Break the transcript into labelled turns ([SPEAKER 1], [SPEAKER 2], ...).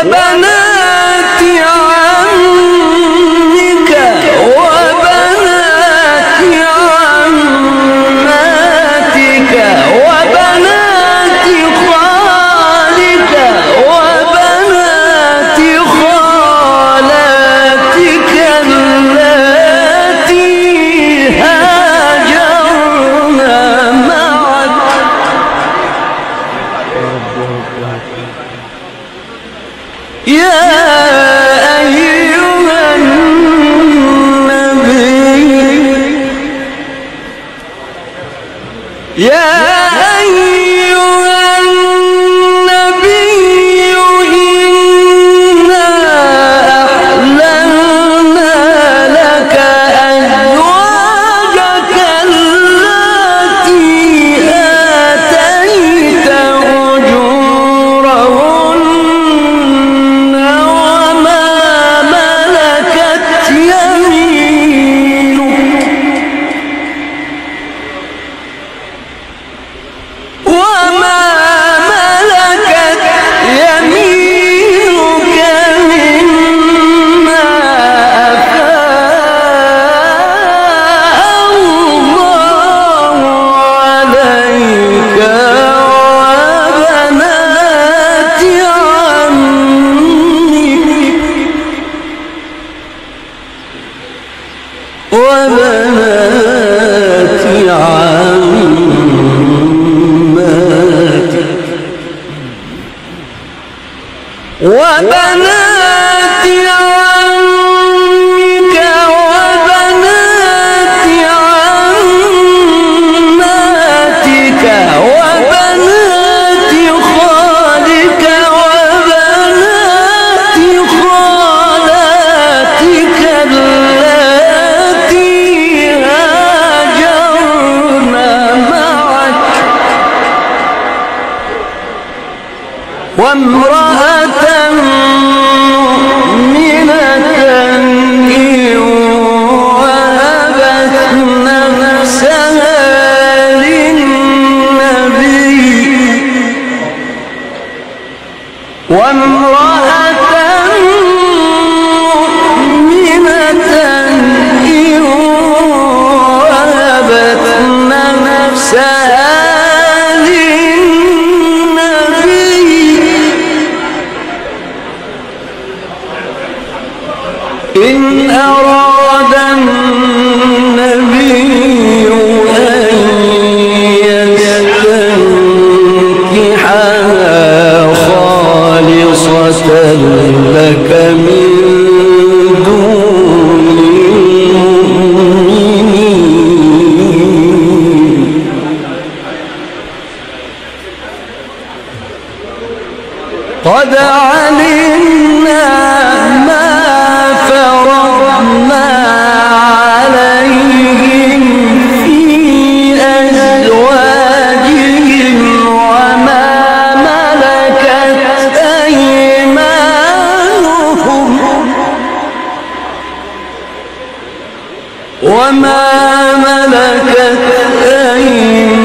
[SPEAKER 1] وبنات عمك وبنات عماتك وبنات خالك وبنات خالاتك اللاتي هاجرن معك يا أيها النبي يا أيها النبي إنا أحللنا لك أزواجك التي آتيت أجورهن وما ملكت يمينك مما أفاء الله عليك وبنات عمك وبنات عماتك وبنات عمك وبنات عماتك وبنات خالك وبنات خالاتك اللاتي هاجرن معك وامرأة مؤمنة إن وهبت نفسها للنبي وامرأة مؤمنة إن وهبت نفسها إن أراد النبي أن يستنكحها خالصة لك من دون المؤمنين قد علمنا ما فرضنا عليهم في أزواجهم وما وما ملكت أيمانكم